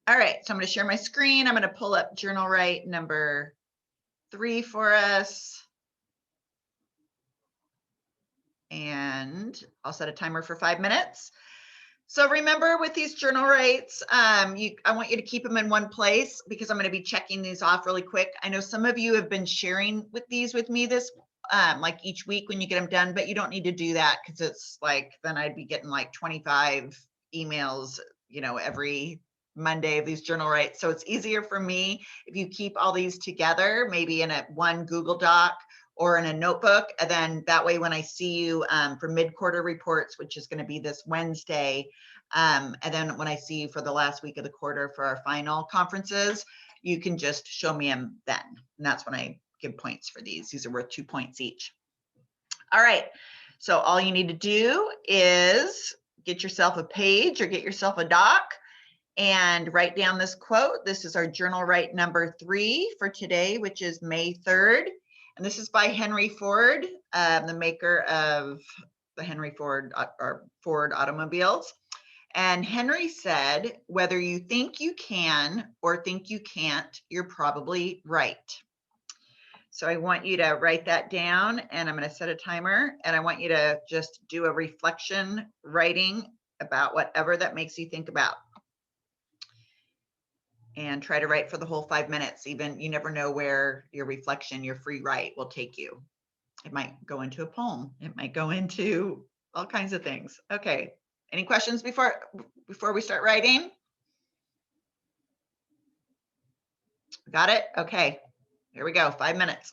All right, so I'm going to share my screen. I'm going to pull up Journal Write number 3 for us. And I'll set a timer for 5 minutes. So remember with these journal writes, I want you to keep them in one place because I'm going to be checking these off really quick. I know some of you have been sharing with these with me this like each week when you get them done, but you don't need to do that because it's like then I'd be getting like 25 emails, every Monday of these journal writes. So it's easier for me if you keep all these together, maybe in a one Google Doc or in a notebook. And then that way, when I see you for mid-quarter reports, which is going to be this Wednesday, and then when I see you for the last week of the quarter for our final conferences, you can just show me them then. And that's when I give points for these. These are worth 2 points each. All right. So all you need to do is get yourself a page or get yourself a doc and write down this quote. This is our journal write number 3 for today, which is May 3rd. And this is by Henry Ford, the maker of the Henry Ford or Ford automobiles. And Henry said, whether you think you can or think you can't, you're probably right. So I want you to write that down, and I'm going to set a timer, and I want you to just do a reflection writing about whatever that makes you think about. And try to write for the whole 5 minutes. Even you never know where your reflection, your free write will take you. It might go into a poem. It might go into all kinds of things. Okay. Any questions before we start writing? Got it? Okay. Here we go. 5 minutes.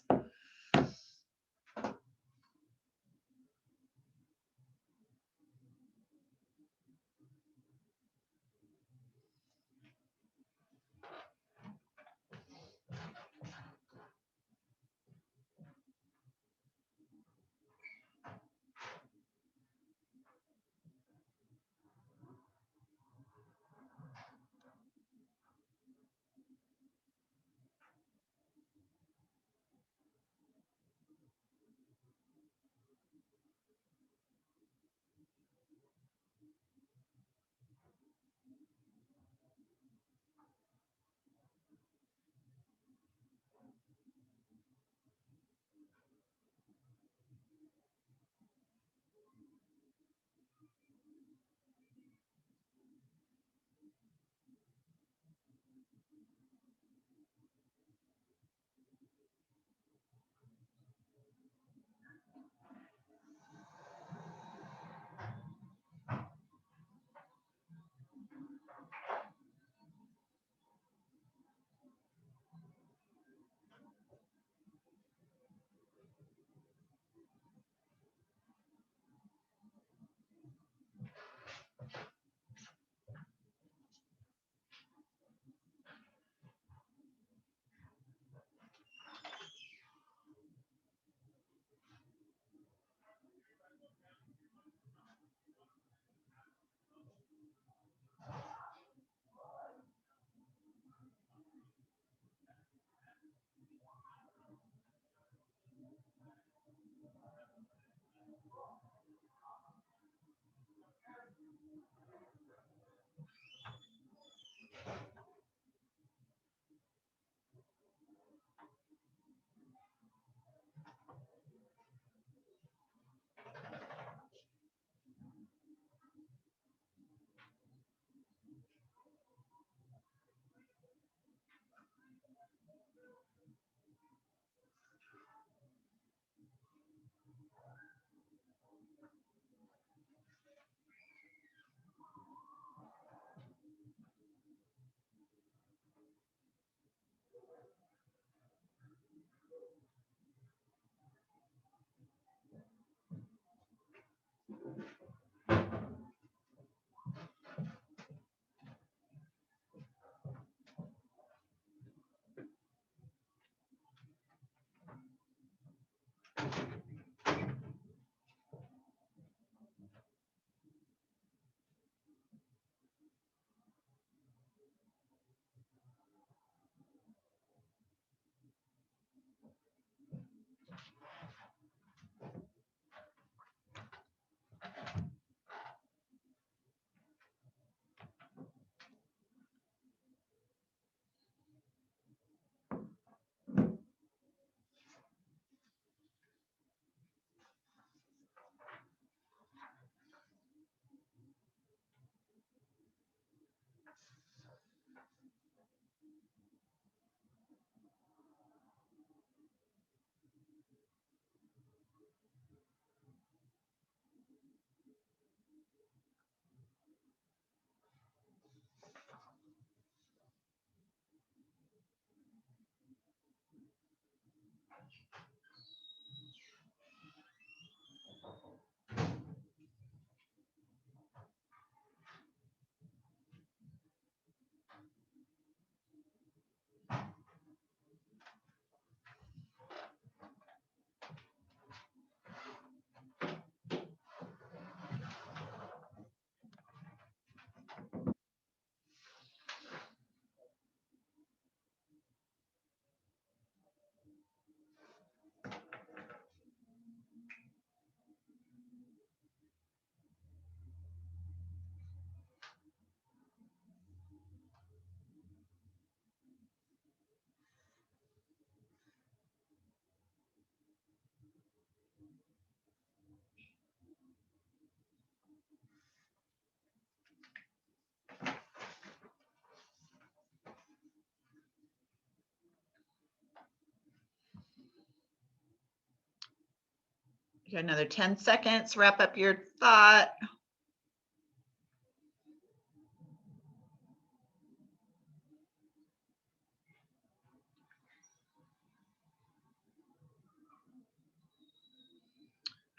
You got another 10 seconds, wrap up your thought.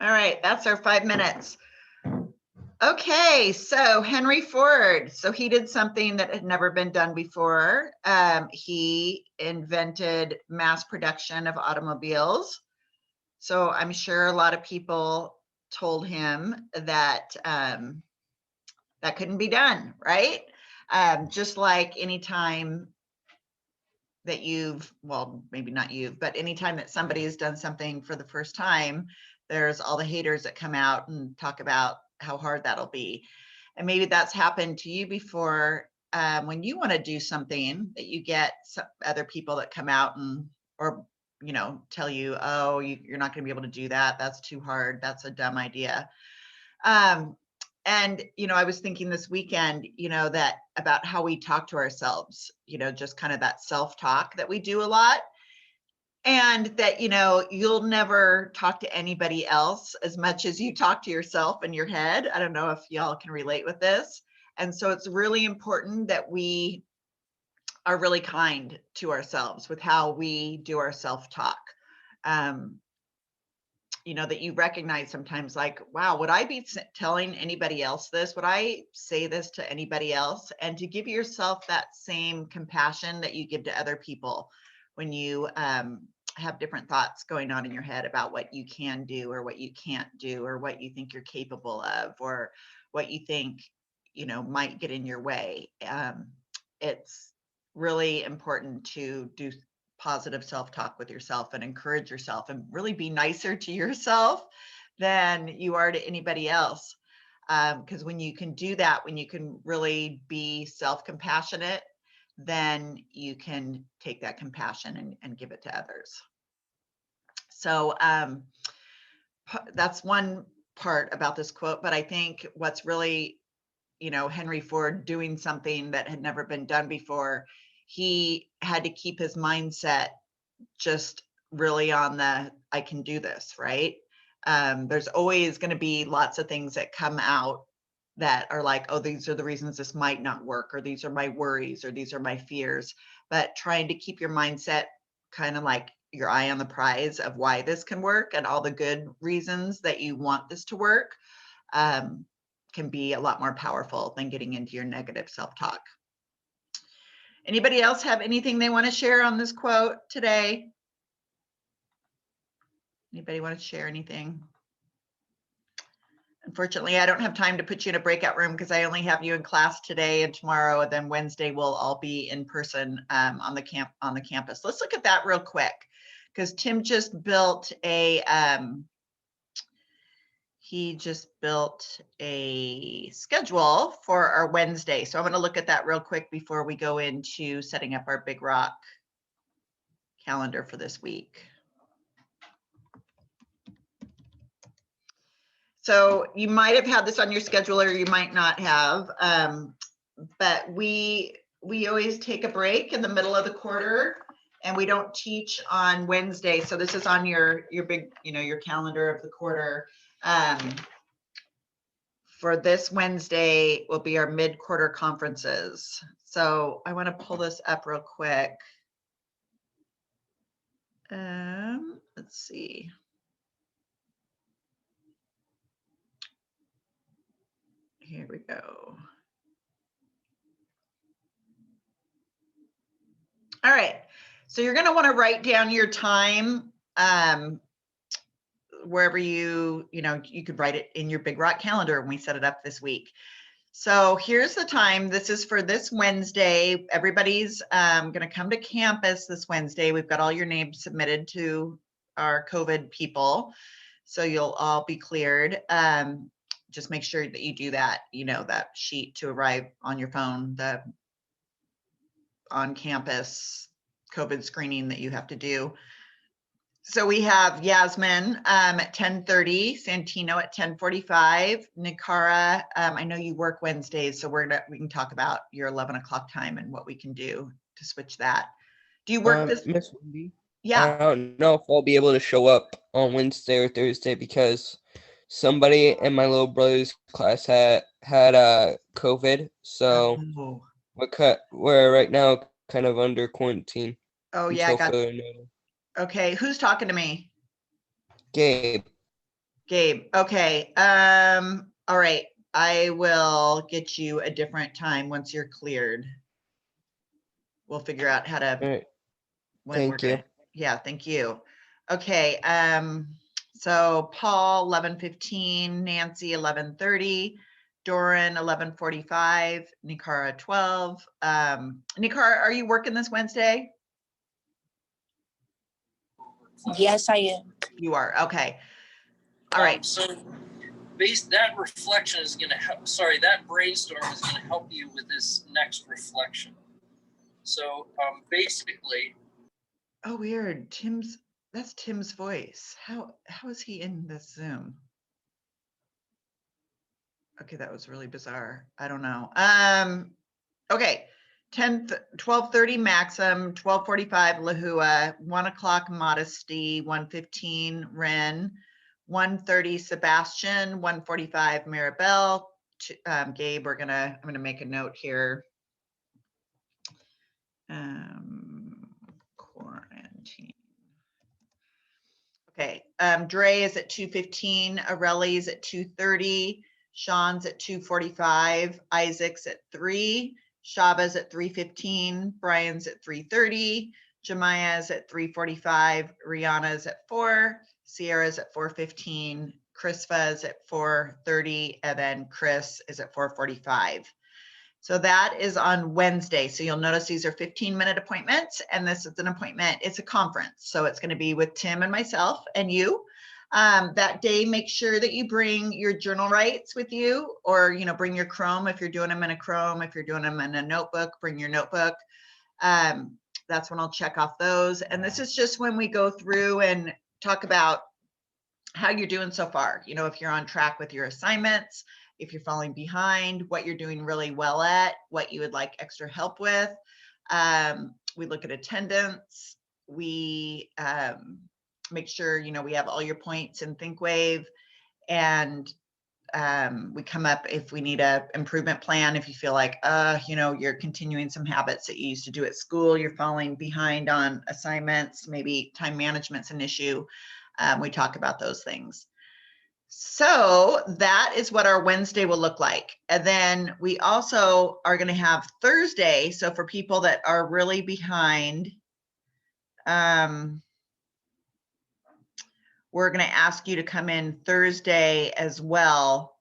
All right, that's our 5 minutes. Okay, so Henry Ford. So he did something that had never been done before. He invented mass production of automobiles. So I'm sure a lot of people told him that that couldn't be done, right? Just like anytime that well, maybe not you, but anytime that somebody has done something for the first time, there's all the haters that come out and talk about how hard that'll be. And maybe that's happened to you before, when you want to do something that you get some other people that come out and, or, tell you, oh, you're not going to be able to do that. That's too hard. That's a dumb idea. And, I was thinking this weekend, that about how we talk to ourselves, just kind of that self-talk that we do a lot. And that, you'll never talk to anybody else as much as you talk to yourself in your head. I don't know if y'all can relate with this. And so it's really important that we are really kind to ourselves with how we do our self-talk. That you recognize sometimes, like, wow, would I be telling anybody else this? Would I say this to anybody else? And to give yourself that same compassion that you give to other people when you have different thoughts going on in your head about what you can do or what you can't do, or what you think you're capable of, or what you think, might get in your way. It's really important to do positive self-talk with yourself and encourage yourself and really be nicer to yourself than you are to anybody else. Because when you can do that, when you can really be self-compassionate, then you can take that compassion and give it to others. So that's one part about this quote, but I think what's really, Henry Ford doing something that had never been done before, he had to keep his mindset just really on the, I can do this, right? There's always going to be lots of things that come out that are like, oh, these are the reasons this might not work, or these are my worries, or these are my fears. But trying to keep your mindset kind of like your eye on the prize of why this can work and all the good reasons that you want this to work, can be a lot more powerful than getting into your negative self-talk. Anybody else have anything they want to share on this quote today? Anybody want to share anything? Unfortunately, I don't have time to put you in a breakout room because I only have you in class today and tomorrow, and then Wednesday we'll all be in person on the campus. Let's look at that real quick, because Tim just built a schedule for our Wednesday. So I'm going to look at that real quick before we go into setting up our Big Rock calendar for this week. So you might have had this on your schedule, or you might not have, but we always take a break in the middle of the quarter, and we don't teach on Wednesday. So this is on your big, your calendar of the quarter. For this Wednesday will be our mid-quarter conferences. So I want to pull this up real quick. Let's see. Here we go. All right. So you're going to want to write down your time wherever you could write it in your Big Rock calendar when we set it up this week. So here's the time. This is for this Wednesday. Everybody's going to come to campus this Wednesday. We've got all your names submitted to our COVID people, so you'll all be cleared. Just make sure that you do that, that sheet to arrive on your phone, the on-campus COVID screening that you have to do. So we have Yasmin at 10:30, Santino at 10:45, Nikara. I know you work Wednesdays, so we can talk about your 11 o'clock time and what we can do to switch that. Do you work this? Miss Wendy? Yeah. I don't know if I'll be able to show up on Wednesday or Thursday because somebody in my little brother's class had COVID, so Oh, we're right now kind of under quarantine oh yeah, I until got, further notice. okay. Who's talking to me? Gabe, Gabe. Okay. All right. I will get you a different time once you're cleared. We'll figure out how to, all right, when we're thank you. gonna, yeah, thank you. Okay. So Paul, 11:15, Nancy, 11:30, Doran, 11:45, Nikara, 12. Nikara, are you working this Wednesday? Yes, I am. You are. Okay. All right. So that reflection is going to help, sorry, that brainstorm is going to help you with this next reflection. So basically. Oh, weird. That's Tim's voice. How is he in this Zoom? Okay, that was really bizarre. I don't know. Okay. 12:30 Maxim, 12:45 Lahua, 1 o'clock Modesty, 1:15 Ren, 1:30 Sebastian, 1:45 Maribel. Gabe, I'm gonna make a note here. Quarantine. Okay, Dre is at 2:15, Areli's at 2:30, Sean's at 2:45, Isaac's at 3, Shaba's at 3:15, Brian's at 3:30, Jemiah's at 3:45, Rihanna's at 4, Sierra's at 4:15, Chrisva's at 4:30, and then Chris is at 4:45. So that is on Wednesday. So you'll notice these are 15-minute appointments, and this is an appointment. It's a conference. So it's going to be with Tim and myself and you. That day, make sure that you bring your journal rights with you, or bring your Chrome if you're doing them in a Chrome. If you're doing them in a notebook, bring your notebook. That's when I'll check off those. And this is just when we go through and talk about how you're doing so far. If you're on track with your assignments, if you're falling behind, what you're doing really well at, what you would like extra help with. We look at attendance. We make sure, we have all your points in ThinkWave, and we come up if we need a improvement plan. If you feel like, you're continuing some habits that you used to do at school, you're falling behind on assignments, maybe time management's an issue. We talk about those things. So that is what our Wednesday will look like. And then we also are going to have Thursday. So for people that are really behind, we're going to ask you to come in Thursday as well,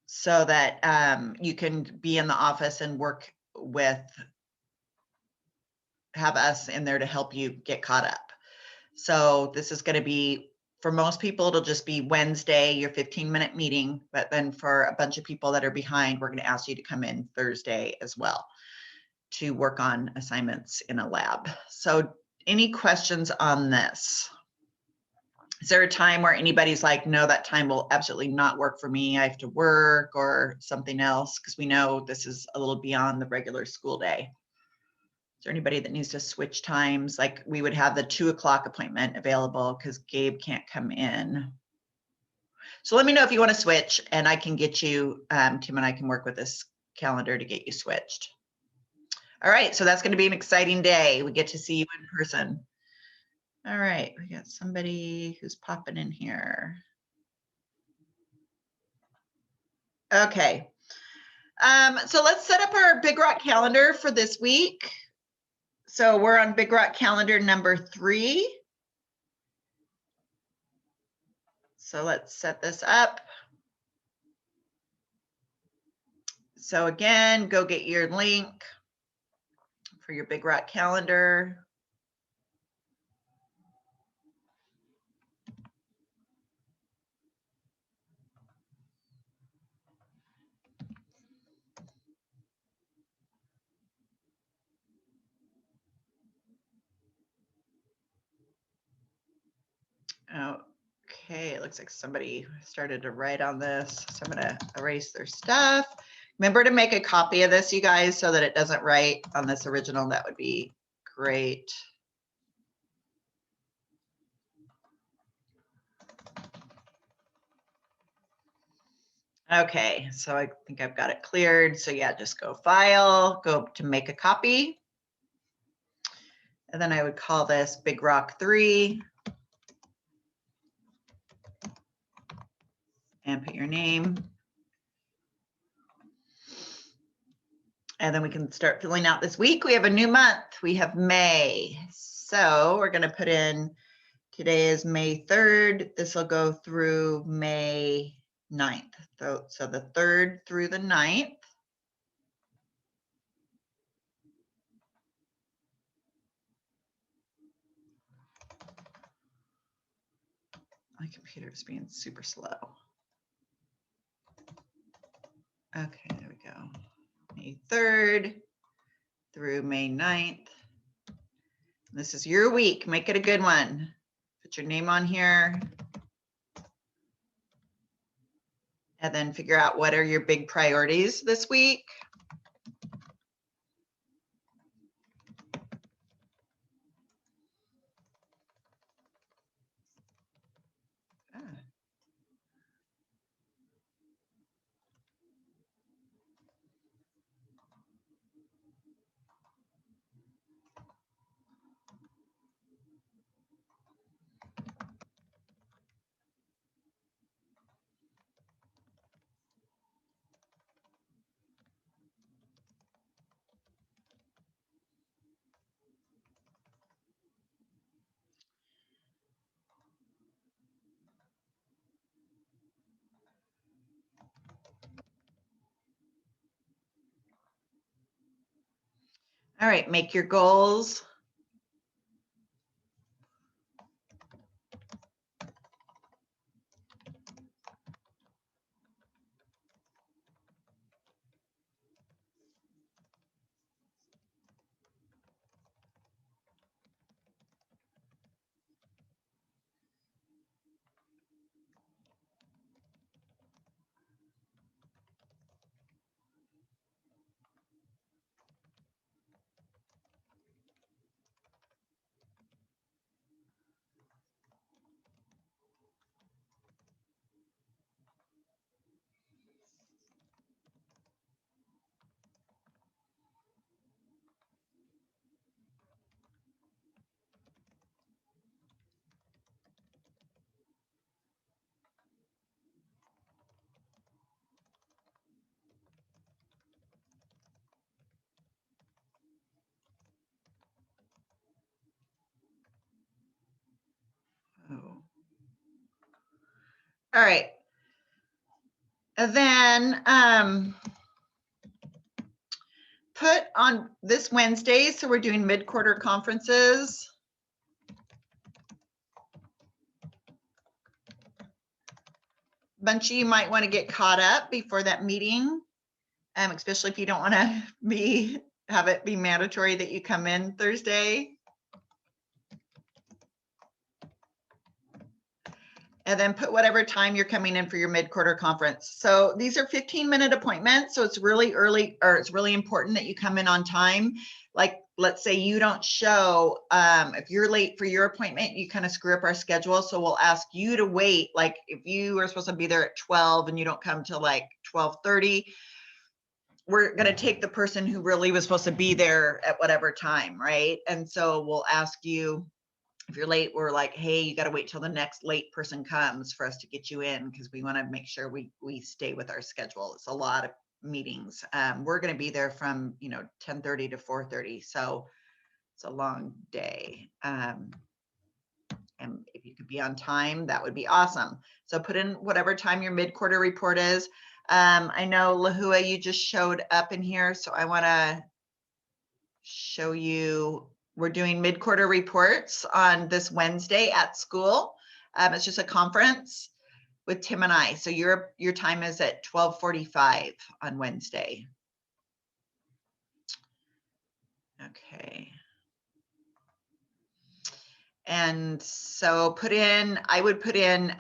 so that you can be in the office and have us in there to help you get caught up. So this is going to be, for most people, it'll just be Wednesday, your 15-minute meeting. But then for a bunch of people that are behind, we're going to ask you to come in Thursday as well to work on assignments in a lab. So any questions on this? Is there a time where anybody's like, no, that time will absolutely not work for me, I have to work, or something else? Because we know this is a little beyond the regular school day. Is there anybody that needs to switch times? Like, we would have the 2 o'clock appointment available because Gabe can't come in. So let me know if you want to switch, and I can get you, Tim and I can work with this calendar to get you switched. All right, so that's going to be an exciting day. We get to see you in person. All right, we got somebody who's popping in here. Okay. So let's set up our Big Rock calendar for this week. So we're on Big Rock calendar number 3. So let's set this up. So again, go get your link for your Big Rock calendar. Okay, it looks like somebody started to write on this. So I'm going to erase their stuff. Remember to make a copy of this, you guys, so that it doesn't write on this original. That would be great. Okay, so I think I've got it cleared. So yeah, just go file, go to make a copy. And then I would call this Big Rock 3. And put your name. And then we can start filling out this week. We have a new month. We have May. So we're going to put in, today is May 3rd. This will go through May 9th. So the 3rd through the 9th. My computer is being super slow. Okay, there we go. May 3rd through May 9th. This is your week. Make it a good one. Put your name on here. And then figure out what are your big priorities this week. Ah. All right, make your goals. Oh. All right. And then put on this Wednesday, so we're doing mid-quarter conferences. Bunch of you might want to get caught up before that meeting, especially if you don't want to have it be mandatory that you come in Thursday. And then put whatever time you're coming in for your mid-quarter conference. So these are 15-minute appointments. So it's really early, or it's really important that you come in on time. Like, let's say you don't show, if you're late for your appointment, you kind of screw up our schedule. So we'll ask you to wait. Like if you are supposed to be there at 12 and you don't come till like 12:30, we're going to take the person who really was supposed to be there at whatever time, right? And so we'll ask you, if you're late, we're like, hey, you got to wait till the next late person comes for us to get you in, because we want to make sure we stay with our schedule. It's a lot of meetings. We're going to be there from 10:30 to 4:30, so it's a long day. And if you could be on time, that would be awesome. So put in whatever time your mid-quarter report is. I know Lahua, you just showed up in here, so I want to show you. We're doing mid-quarter reports on this Wednesday at school. It's just a conference with Tim and I. So your time is at 12:45 on Wednesday. Okay. And so I would put in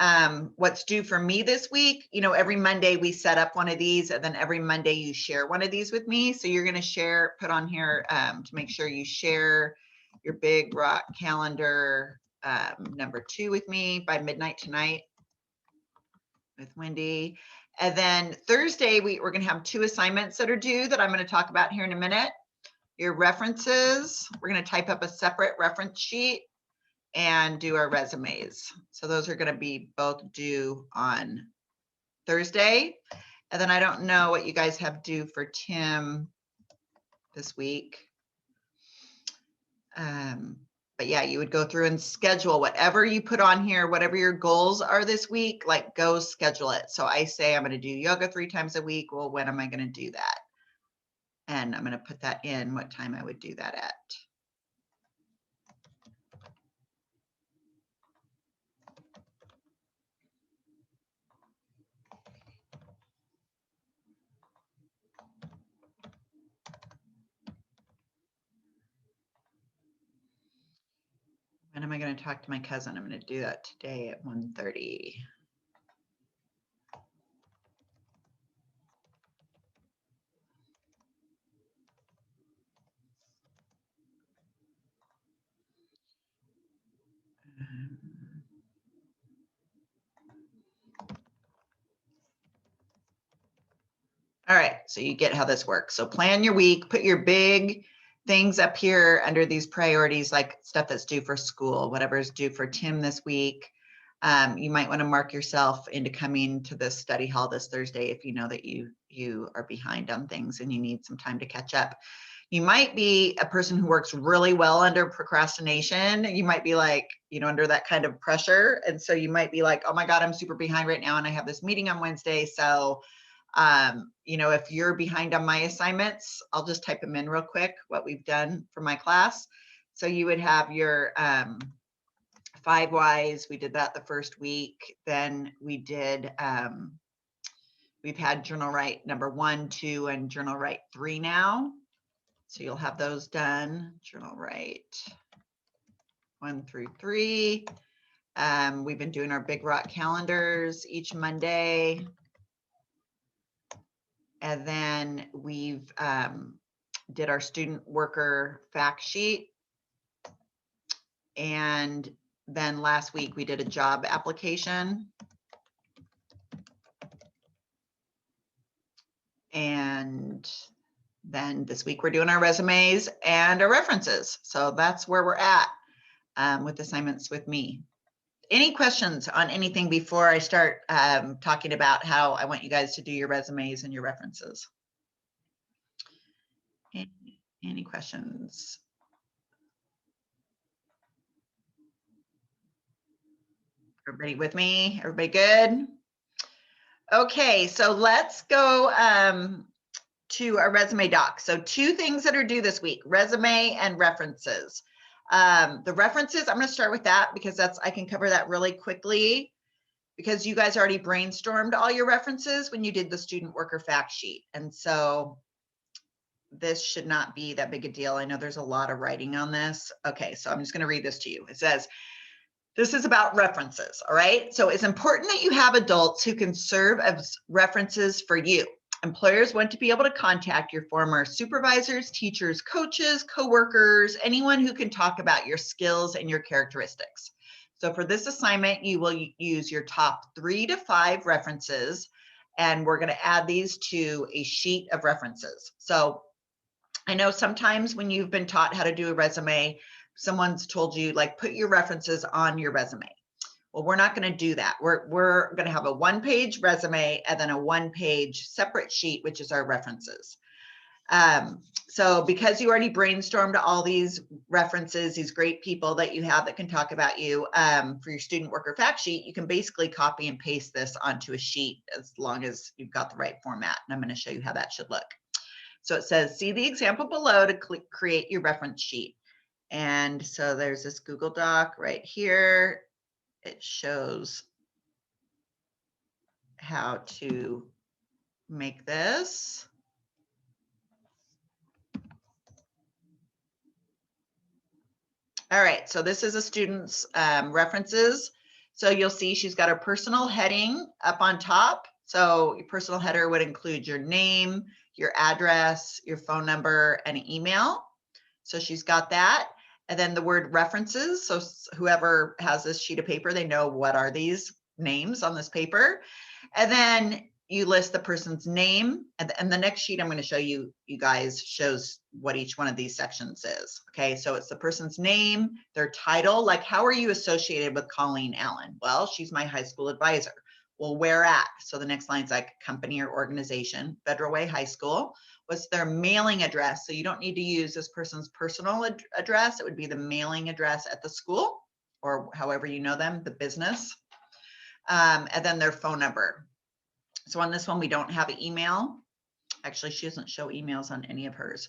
what's due for me this week. Every Monday we set up one of these, and then every Monday you share one of these with me. So you're going to put on here to make sure you share your Big Rock calendar number 2 with me by midnight tonight with Wendy. And then Thursday, we're going to have 2 assignments that are due that I'm going to talk about here in a minute. Your references, we're going to type up a separate reference sheet and do our resumes. So those are going to be both due on Thursday. And then I don't know what you guys have due for Tim this week. But yeah, you would go through and schedule whatever you put on here, whatever your goals are this week, like go schedule it. So I say I'm going to do yoga 3 times a week. Well, when am I going to do that? And I'm going to put that in what time I would do that at. When am I going to talk to my cousin? I'm going to do that today at 1:30. All right, so you get how this works. So plan your week, put your big things up here under these priorities, like stuff that's due for school, whatever is due for Tim this week. You might want to mark yourself into coming to this study hall this Thursday if you know that you are behind on things and you need some time to catch up. You might be a person who works really well under procrastination. You might be like, under that kind of pressure. And so you might be like, oh my God, I'm super behind right now. And I have this meeting on Wednesday. So, if you're behind on my assignments, I'll just type them in real quick, what we've done for my class. So you would have your 5 whys. We did that the first week. Then we did, we've had journal write number 1, 2, and journal write 3 now. So you'll have those done. Journal write 1 through 3. We've been doing our Big Rock calendars each Monday. And then we've did our student worker fact sheet. And then last week we did a job application. And then this week we're doing our resumes and our references. So that's where we're at with assignments with me. Any questions on anything before I start talking about how I want you guys to do your resumes and your references? Any questions? Everybody with me? Everybody good? Okay, so let's go to our resume doc. So 2 things that are due this week, resume and references. The references, I'm going to start with that because I can cover that really quickly because you guys already brainstormed all your references when you did the student worker fact sheet. And so this should not be that big a deal. I know there's a lot of writing on this. Okay, so I'm just going to read this to you. It says, this is about references, all right? So it's important that you have adults who can serve as references for you. Employers want to be able to contact your former supervisors, teachers, coaches, coworkers, anyone who can talk about your skills and your characteristics. So for this assignment, you will use your top 3 to 5 references, and we're going to add these to a sheet of references. So I know sometimes when you've been taught how to do a resume, someone's told you, like, put your references on your resume. Well, we're not going to do that. We're going to have a 1-page resume and then a 1-page separate sheet, which is our references. So because you already brainstormed all these references, these great people that you have that can talk about you for your student worker fact sheet, you can basically copy and paste this onto a sheet as long as you've got the right format. And I'm going to show you how that should look. So it says, see the example below to create your reference sheet. And so there's this Google Doc right here. It shows how to make this. All right, so this is a student's references. So you'll see she's got her personal heading up on top. So your personal header would include your name, your address, your phone number, and email. So she's got that. And then the word references. So whoever has this sheet of paper, they know what are these names on this paper. And then you list the person's name, and the next sheet I'm going to show you, you guys, shows what each one of these sections is. Okay, so it's the person's name, their title, like how are you associated with Colleen Allen? Well, she's my high school advisor. Well, where at? So the next line's like company or organization, Federal Way High School. What's their mailing address? So you don't need to use this person's personal address. It would be the mailing address at the school, or however you know them, the business. And then their phone number. So on this one, we don't have an email. Actually, she doesn't show emails on any of hers.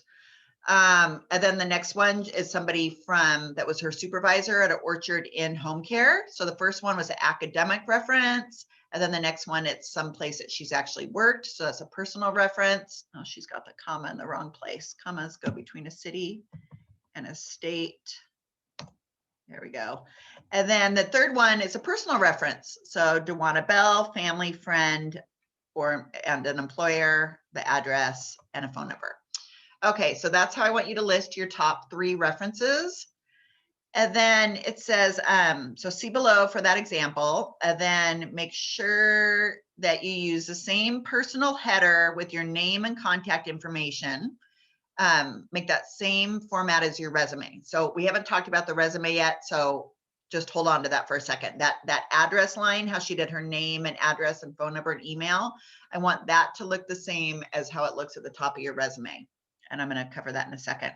And then the next one is somebody that was her supervisor at an Orchard Inn Home Care. So the first one was an academic reference. And then the next one, it's someplace that she's actually worked. So that's a personal reference. Oh, she's got the comma in the wrong place. Commas go between a city and a state. There we go. And then the third one is a personal reference. So Dewana Bell, family, friend, and an employer, the address, and a phone number. Okay, so that's how I want you to list your top 3 references. And then it says, so see below for that example, and then make sure that you use the same personal header with your name and contact information. Make that same format as your resume. So we haven't talked about the resume yet, so just hold on to that for a second. That address line, how she did her name and address and phone number and email, I want that to look the same as how it looks at the top of your resume. And I'm going to cover that in a second.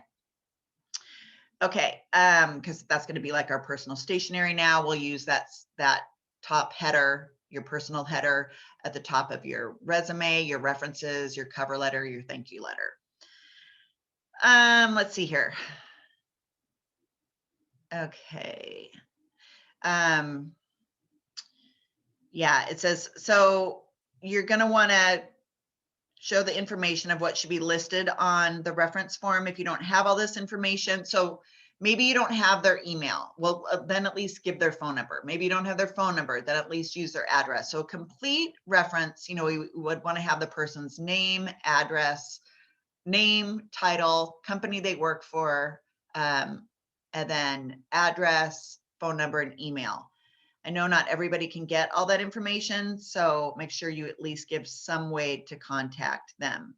Okay, because that's going to be like our personal stationery now. We'll use that top header, your personal header at the top of your resume, your references, your cover letter, your thank you letter. Let's see here. Okay. Yeah, it says, so you're going to want to show the information of what should be listed on the reference form if you don't have all this information. So maybe you don't have their email. Well, then at least give their phone number. Maybe you don't have their phone number, then at least use their address. So a complete reference, we would want to have the person's name, address, name, title, company they work for, and then address, phone number, and email. I know not everybody can get all that information, so make sure you at least give some way to contact them.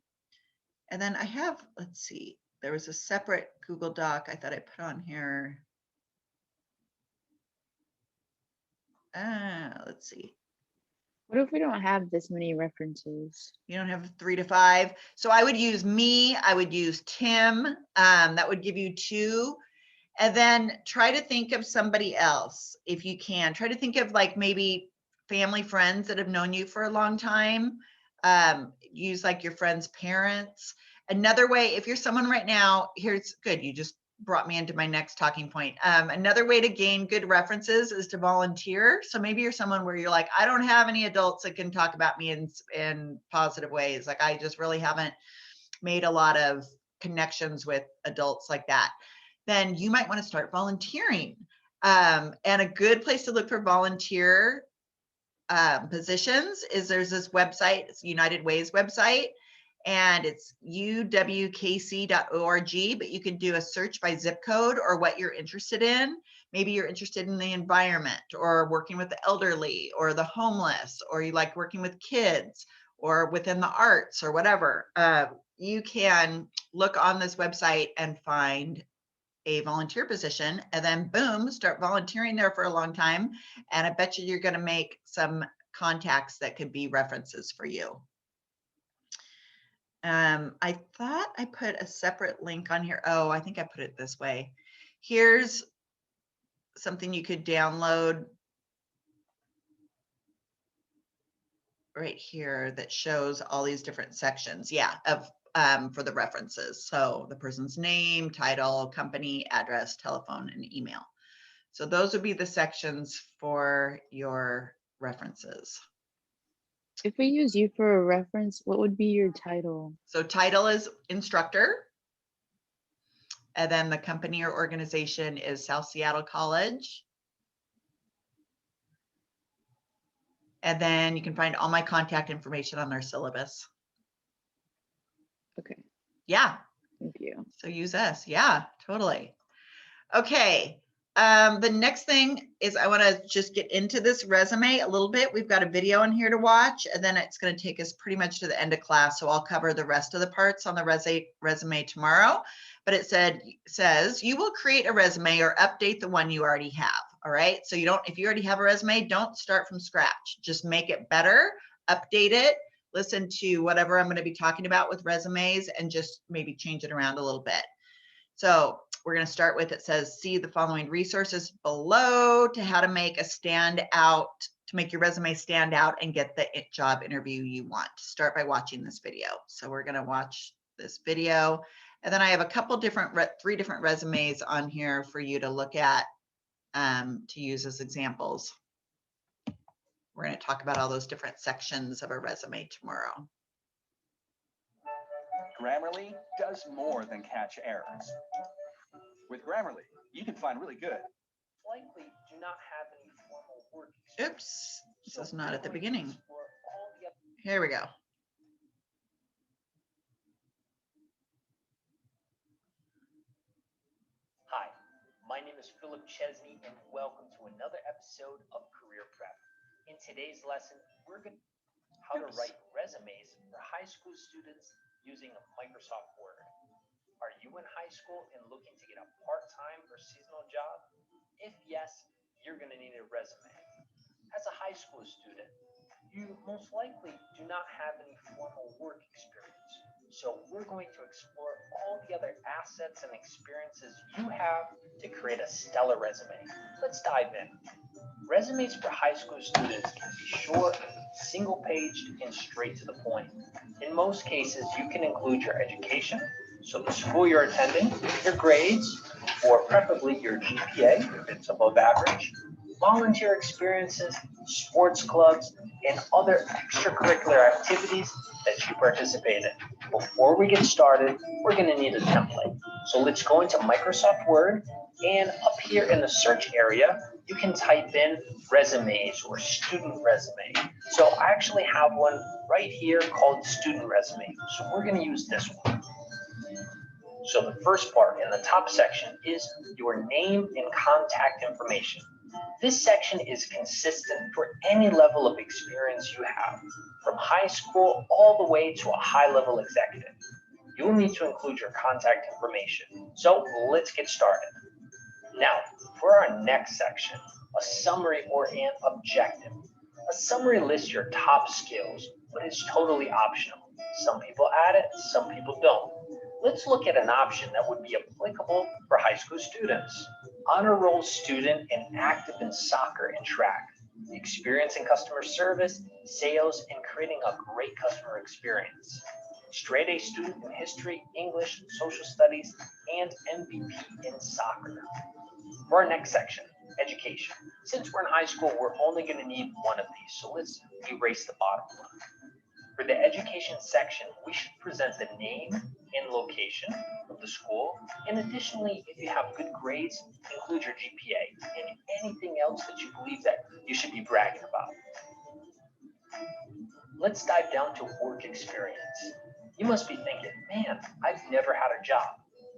And then I have, let's see, there was a separate Google Doc I thought I put on here. Let's see. What if we don't have this many references? You don't have 3 to 5. So I would use me, I would use Tim, that would give you 2. And then try to think of somebody else if you can. Try to think of like maybe family friends that have known you for a long time. Use like your friend's parents. Another way, if you're someone right now, here's good. You just brought me into my next talking point. Another way to gain good references is to volunteer. So maybe you're someone where you're like, I don't have any adults that can talk about me in positive ways. Like I just really haven't made a lot of connections with adults like that. Then you might want to start volunteering. And a good place to look for volunteer positions is there's this website, it's United Way's website, and it's uwkc.org, but you can do a search by zip code or what you're interested in. Maybe you're interested in the environment or working with the elderly or the homeless, or you like working with kids or within the arts or whatever. You can look on this website and find a volunteer position, and then boom, start volunteering there for a long time. And I bet you're going to make some contacts that could be references for you. I thought I put a separate link on here. Oh, I think I put it this way. Here's something you could download right here that shows all these different sections. Yeah, for the references. So the person's name, title, company, address, telephone, and email. So those would be the sections for your references. If we use you for a reference, what would be your title? So title is instructor. And then the company or organization is South Seattle College. And then you can find all my contact information on their syllabus. Okay, Yeah. thank you. So use us. Yeah, totally. Okay. The next thing is I want to just get into this resume a little bit. We've got a video in here to watch, and then it's going to take us pretty much to the end of class. So I'll cover the rest of the parts on the resume tomorrow. But it says you will create a resume or update the one you already have. All right. So if you already have a resume, don't start from scratch. Just make it better, update it, listen to whatever I'm going to be talking about with resumes, and just maybe change it around a little bit. So we're going to start with, it says, see the following resources below to how to make your resume stand out and get the job interview you want. Start by watching this video. So we're going to watch this video. And then I have a couple different, 3 different resumes on here for you to look at to use as examples. We're going to talk about all those different sections of a resume tomorrow. Grammarly does more than catch errors. With Grammarly, you can find really good. Likely do not have any formal work experience. Oops, this is not at the beginning. Here we go. Hi, my name is Philip Chesney, and welcome to another episode of Career Prep. In today's lesson, we're going to how to write resumes for high school students using Microsoft Word. Are you in high school and looking to get a part-time or seasonal job? If yes, you're going to need a resume. As a high school student, you most likely do not have any formal work experience. So we're going to explore all the other assets and experiences you have to create a stellar resume. Let's dive in. Resumes for high school students can be short, single-paged, and straight to the point. In most cases, you can include your education, so the school you're attending, your grades, or preferably your GPA if it's above average, volunteer experiences, sports clubs, and other extracurricular activities that you participate in. Before we get started, we're going to need a template. So let's go into Microsoft Word, and up here in the search area, you can type in resumes or student resume. So I actually have one right here called student resume. So we're going to use this one. So the first part in the top section is your name and contact information. This section is consistent for any level of experience you have, from high school all the way to a high-level executive. You will need to include your contact information. So let's get started. Now, for our next section, a summary or an objective. A summary lists your top skills, but it's totally optional. Some people add it, some people don't. Let's look at an option that would be applicable for high school students. Honor roll student and active in soccer and track. Experience in customer service, sales, and creating a great customer experience. Straight A student in history, English, social studies, and MVP in soccer. For our next section, education. Since we're in high school, we're only going to need one of these, so let's erase the bottom one. For the education section, we should present the name and location of the school, and additionally, if you have good grades, include your GPA and anything else that you believe that you should be bragging about. Let's dive down to work experience. You must be thinking, man, I've never had a job.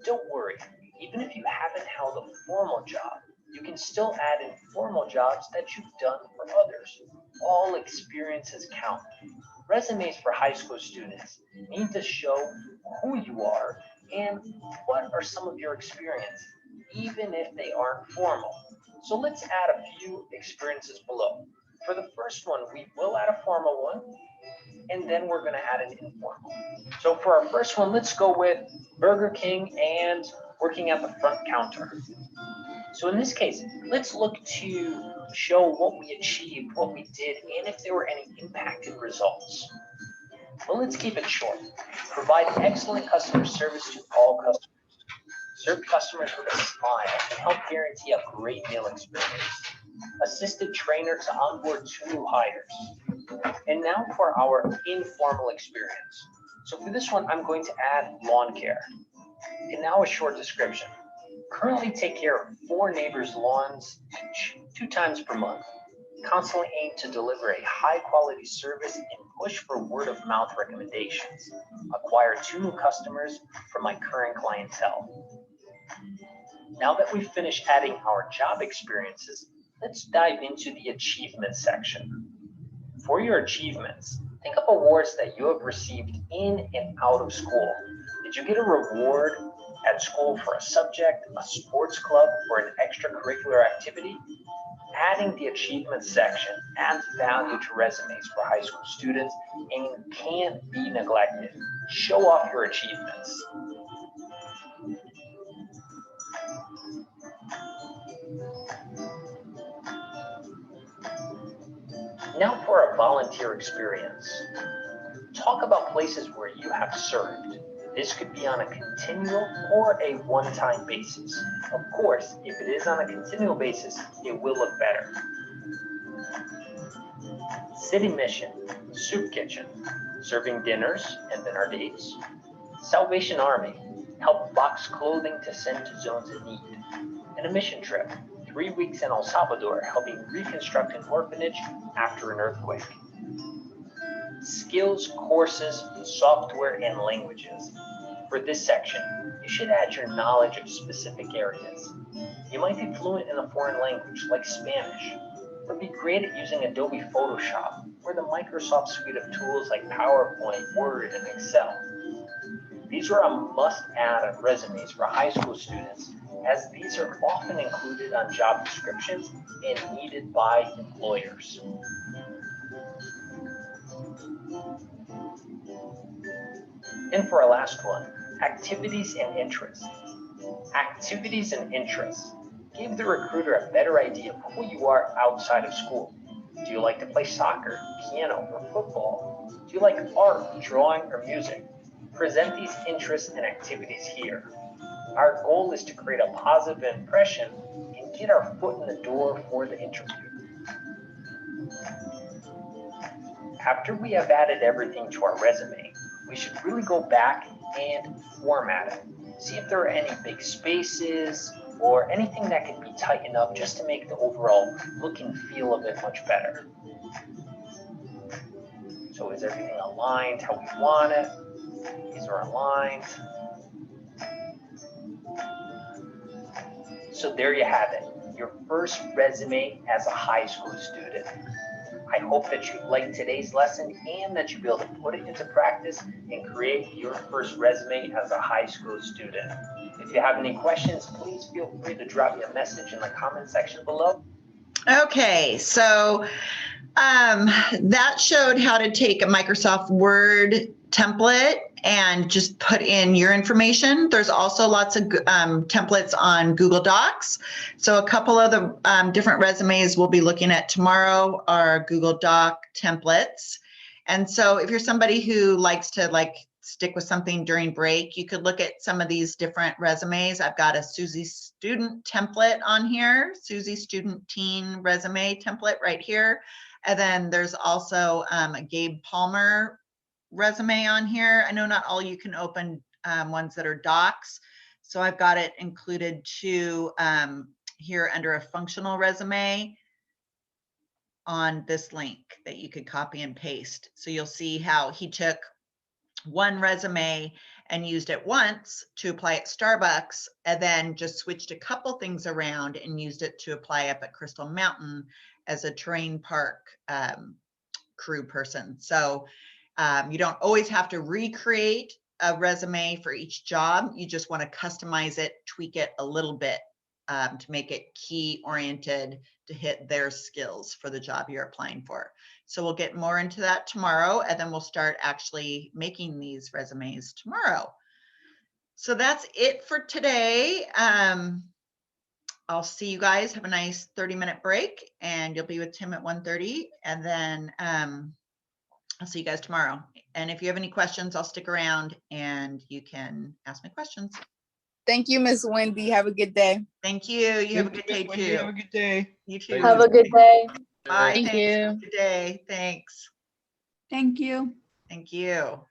Don't worry, even if you haven't held a formal job, you can still add informal jobs that you've done for others. All experiences count. Resumes for high school students need to show who you are and what are some of your experiences, even if they aren't formal. So let's add a few experiences below. For the first one, we will add a formal one, and then we're going to add an informal. So for our first one, let's go with Burger King and working at the front counter. So in this case, let's look to show what we achieved, what we did, and if there were any impacted results. Well, let's keep it short. Provide excellent customer service to all customers. Serve customers with a smile and help guarantee a great meal experience. Assisted trainer to onboard 2 new hires. And now for our informal experience. So for this one, I'm going to add lawn care. And now a short description. Currently take care of 4 neighbors' lawns each 2 times per month. Constantly aim to deliver a high quality service and push for word of mouth recommendations. Acquire 2 new customers from my current clientele. Now that we've finished adding our job experiences, let's dive into the achievement section. For your achievements, think of awards that you have received in and out of school. Did you get a reward at school for a subject, a sports club, or an extracurricular activity? Adding the achievement section adds value to resumes for high school students and can't be neglected. Show off your achievements. Now for our volunteer experience. Talk about places where you have served. This could be on a continual or a one-time basis. Of course, if it is on a continual basis, it will look better. City mission, soup kitchen, serving dinners and dinner dates. Salvation Army, help box clothing to send to zones in need. And a mission trip, 3 weeks in El Salvador, helping reconstruct an orphanage after an earthquake. Skills, courses, software, and languages. For this section, you should add your knowledge of specific areas. You might be fluent in a foreign language like Spanish, or be great at using Adobe Photoshop or the Microsoft suite of tools like PowerPoint, Word, and Excel. These are a must-add on resumes for high school students, as these are often included on job descriptions and needed by employers. And for our last one, activities and interests. Activities and interests. Give the recruiter a better idea of who you are outside of school. Do you like to play soccer, piano, or football? Do you like art, drawing, or music? Present these interests and activities here. Our goal is to create a positive impression and get our foot in the door for the interview. After we have added everything to our resume, we should really go back and format it. See if there are any big spaces or anything that can be tightened up just to make the overall look and feel of it much better. So is everything aligned how we want it? These are aligned. So there you have it, your first resume as a high school student. I hope that you liked today's lesson and that you'll be able to put it into practice and create your first resume as a high school student. If you have any questions, please feel free to drop me a message in the comment section below. Okay, so that showed how to take a Microsoft Word template and just put in your information. There's also lots of templates on Google Docs. So a couple of the different resumes we'll be looking at tomorrow are Google Doc templates. And so if you're somebody who likes to stick with something during break, you could look at some of these different resumes. I've got a Susie Student template on here, Susie Student Teen resume template right here. And then there's also a Gabe Palmer resume on here. I know not all you can open ones that are docs. So I've got it included too here under a functional resume on this link that you could copy and paste. So you'll see how he took one resume and used it once to apply at Starbucks, and then just switched a couple things around and used it to apply up at Crystal Mountain as a terrain park crew person. So you don't always have to recreate a resume for each job. You just want to customize it, tweak it a little bit to make it key oriented to hit their skills for the job you're applying for. So we'll get more into that tomorrow, and then we'll start actually making these resumes tomorrow. So that's it for today. I'll see you guys. Have a nice 30-minute break, and you'll be with Tim at 1:30, and then I'll see you guys tomorrow. And if you have any questions, I'll stick around and you can ask me questions. Thank you, Miss Wendy. Have a good day. Thank you. You have a good day too. Have a good day. You too. Have a good day. Bye. Thank Thanks. you. Have a good day. Thanks. Thank you. Thank you.